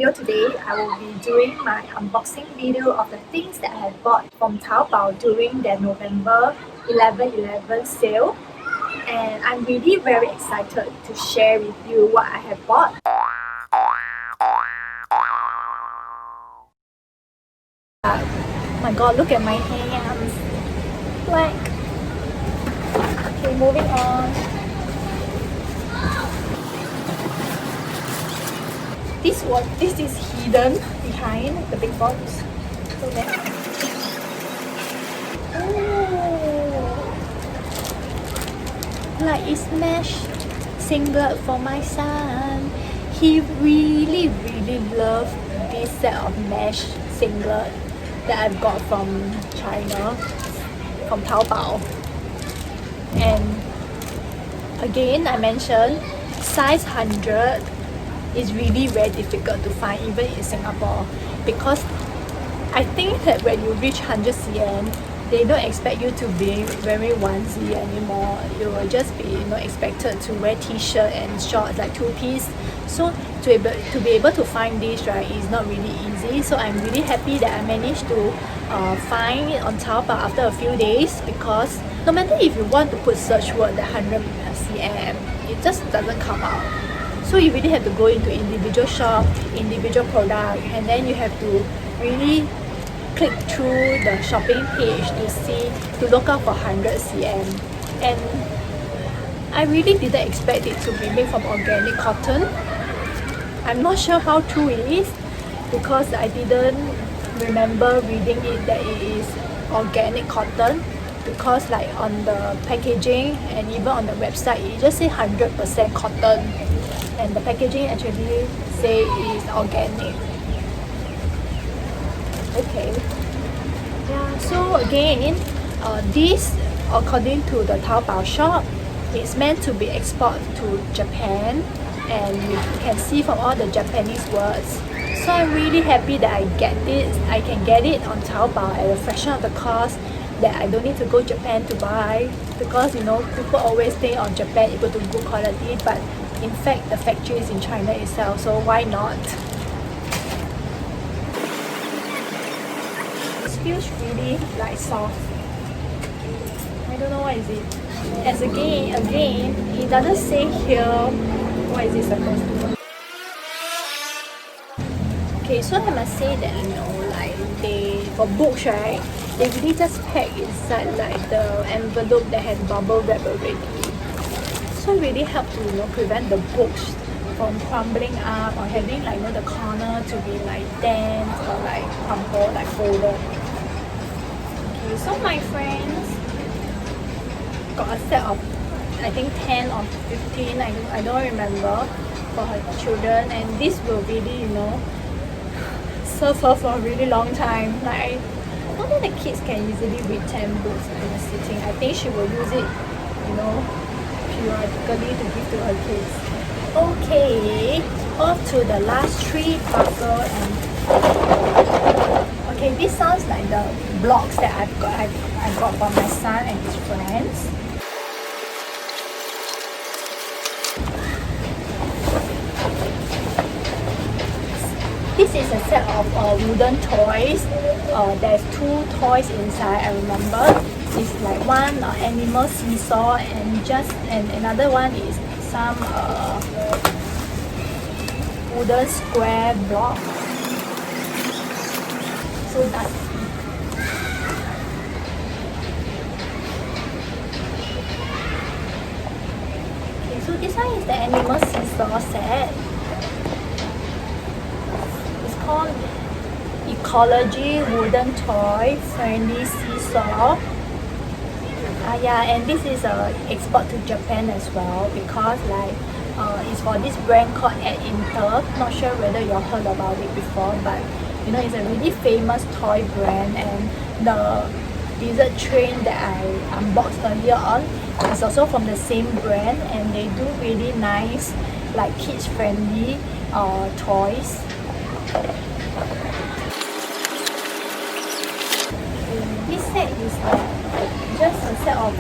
video today, I will be doing my unboxing video of the things that I have bought from Taobao during their November 11/11 sale. And I'm really very excited to share with you what I have bought. Oh my god, look at my hands. Like, okay, moving on. This is hidden behind the big box. So then, like it's mesh singlet for my son. He really loved this set of mesh singlet that I've got from China, from Taobao. And again, I mentioned size 100 is really very difficult to find even in Singapore, because I think that when you reach 100 cm, they don't expect you to be wearing onesie anymore. You will just be expected to wear t-shirt and shorts, like two-piece. So to be able to find this, right, is not really easy. So I'm really happy that I managed to find it on Taobao after a few days, because no matter if you want to put search word the 100 cm, it just doesn't come out. So you really have to go into individual shop, individual product, and then you have to really click through the shopping page to look out for 100 cm. And I really didn't expect it to be made from organic cotton. I'm not sure how true it is, because I didn't remember reading it that it is organic cotton, because like on the packaging and even on the website it just say 100% cotton, and the packaging actually say it is organic. Okay, yeah, so again, this, according to the Taobao shop, it's meant to be exported to Japan, and you can see from all the Japanese words. So I'm really happy that I can get it on Taobao at a fraction of the cost, that I don't need to go Japan to buy, because people always think on Japan equal to good quality, but in fact the factory is in China itself, so why not? It feels really like soft. I don't know what is it. As again, it doesn't say here what is it supposed to be. Okay, so I must say that like for books, right, they really just pack inside like the envelope that has bubble wrap already. So it really helps to prevent the books from crumbling up, or having like the corner to be like dent or like crumpled, like folded. Okay, so my friends got a set of, I think 10 or 15, I don't remember, for her children, and this will really serve her for a really long time. Like, I don't think the kids can easily read 10 books in a sitting. I think she will use it periodically to give to her kids. Okay, off to the last 3 buckle. And okay, this sounds like the blocks that I got from my son and his friends. This is a set of wooden toys. There's 2 toys inside, I remember. It's like one animal seesaw, and another one is some wooden square block. So dusty. Okay, so this one is the animal seesaw set. Called Ecology Wooden Toy Friendly Seesaw. Yeah, and this is export to Japan as well, because like it's for this brand called Inter. Not sure whether you heard about it before, but it's a really famous toy brand, and the dessert train that I unboxed earlier on is also from the same brand, and they do really nice, like kids friendly toys. This set is just a set of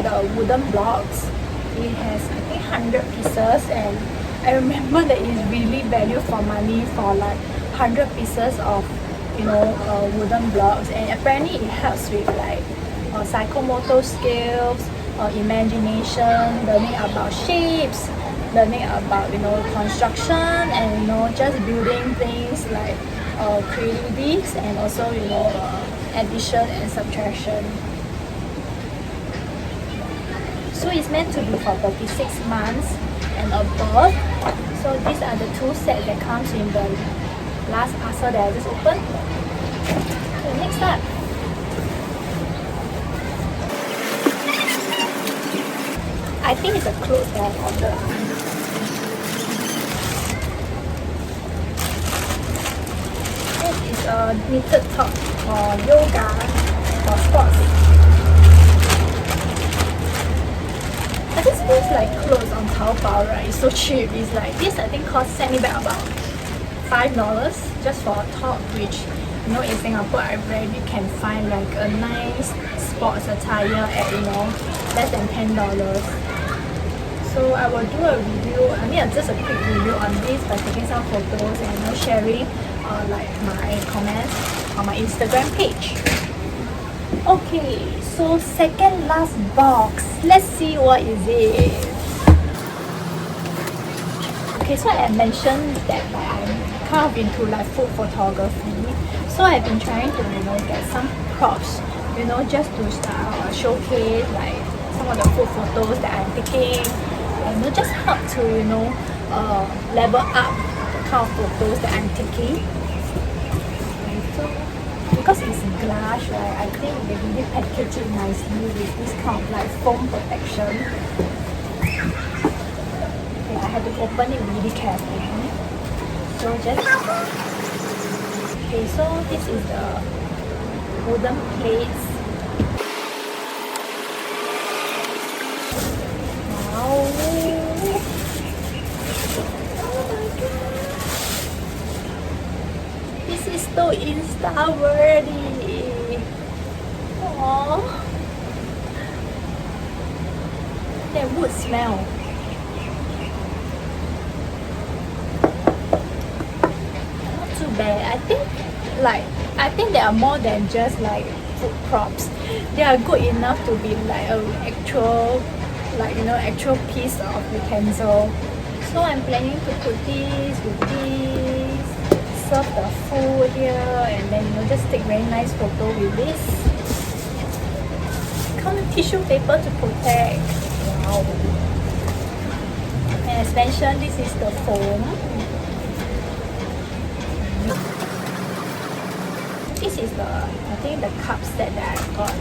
the wooden blocks. It has, I think, 100 pieces, and I remember that it's really value for money for like 100 pieces of wooden blocks, and apparently it helps with like psychomotor skills, imagination, learning about shapes, learning about construction, and just building things like creativities, and also addition and subtraction. So it's meant to be for 36 months and above. So these are the two sets that comes in the last parcel that I just opened. So next up, I think it's a clothes that I ordered. This is a knitted top for yoga or sports. I just feels like clothes on Taobao, right? It's so cheap. It's like this, I think sent me back about $5 just for a top, which in Singapore I rarely can find like a nice sports attire at less than $10. So I will do a review, just a quick review on this by taking some photos and sharing like my comments on my Instagram page. Okay, so second last box. Let's see what is it. Okay, so I mentioned that like, I'm kind of into like food photography. So I've been trying to get some props, just to showcase like some of the food photos that I'm taking, and just help to level up the kind of photos that I'm taking. So because it's glass, right, I think they really package it nicely with this kind of like foam protection. Okay, I had to open it really carefully. So okay, so this is the wooden plates. Wow. Oh my god. This is so Insta worthy. Aww. That wood smell. Not too bad. I think they are more than just like food props. They are good enough to be like a actual piece of utensil. So I'm planning to put this with this, serve the food here, and then just take very nice photo with this. Come with tissue paper to protect. Wow. And as mentioned, this is the foam. This is I think the cup set that I got.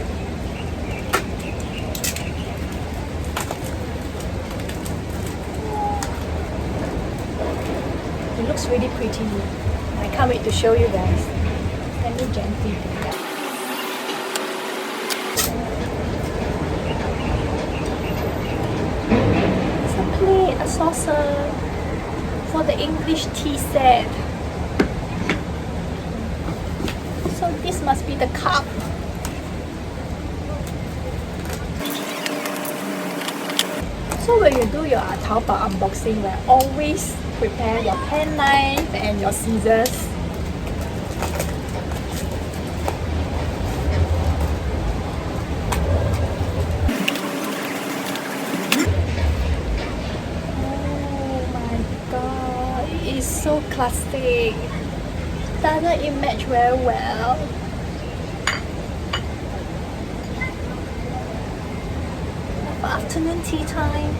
It looks really pretty. I can't wait to show you guys. Let me gently do that. It's a plate, a saucer for the English tea set. So this must be the cup. So when you do your Taobao unboxing, always prepare your pen knife and your scissors. Oh my god, it is so classic. Doesn't it match very well? For afternoon tea time.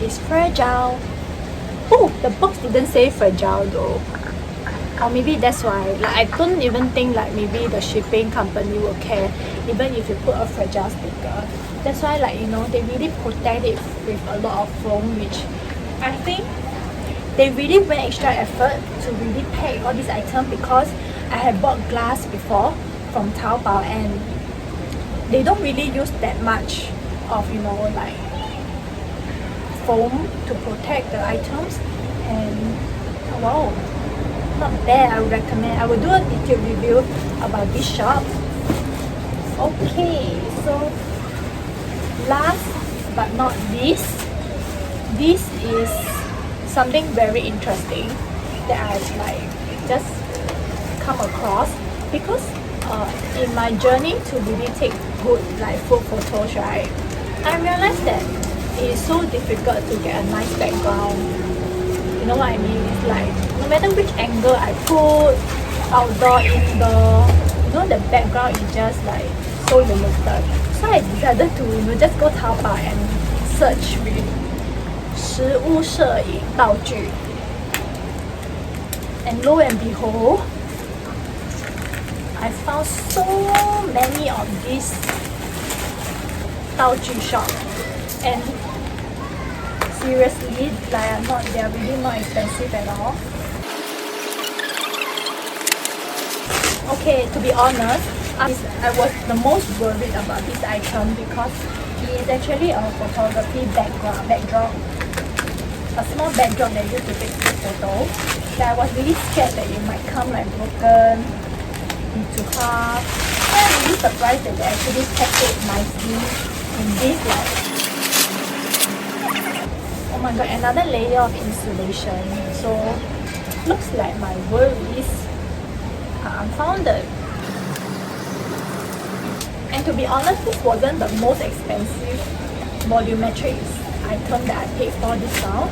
It's fragile. Oh, the box didn't say fragile though. Or maybe that's why. Like I don't even think like maybe the shipping company will care even if you put a fragile sticker. That's why they really protect it with a lot of foam, which I think they really went extra effort to really pack all these items, because I have bought glass before from Taobao and they don't really use that much of like foam to protect the items. And wow, not bad. I would recommend. I will do a detailed review about this shop Okay, so last but not least, this is something very interesting that I like just come across because in my journey to really take good like food photos, right, I realized that it is so difficult to get a nice background. You know what I mean? It's like no matter which angle I put, outdoor, indoor, the background is just like so limited. So I decided to just go Taobao and search with 食物摄影道具. And lo and behold, I found so many of these 道具 shop, and seriously, they are really not expensive at all. Okay, to be honest, I was the most worried about this item because it is actually a photography backdrop, a small backdrop that used to take photos. That I was really scared that it might come like broken into half. So I'm really surprised that they actually packed it nicely in this oh my god, another layer of insulation. So looks like my worries are unfounded. And to be honest, this wasn't the most expensive volumetrics item that I paid for this round.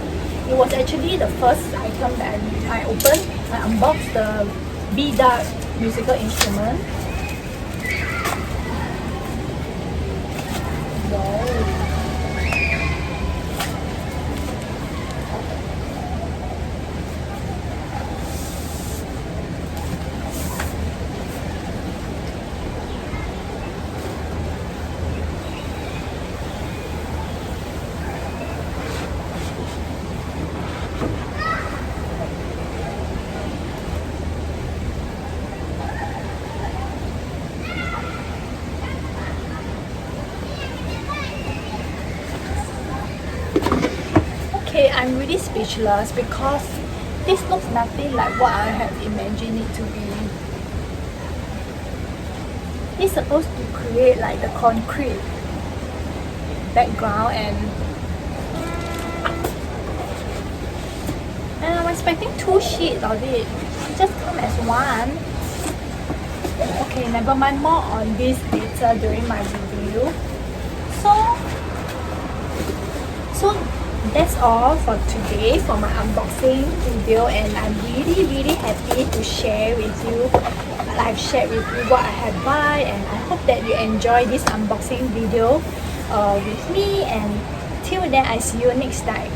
It was actually the first item that I opened. I unboxed the B-Dark musical instrument. Wow. Okay, I'm really speechless because this looks nothing like what I have imagined it to be. It's supposed to create like the concrete background, and I'm expecting 2 sheets of it. It just come as one. Okay, never mind, more on this later during my review. So that's all for today for my unboxing video, and I'm really happy to share with you. I've shared with you what I have bought, and I hope that you enjoy this unboxing video with me, and till then I see you next time.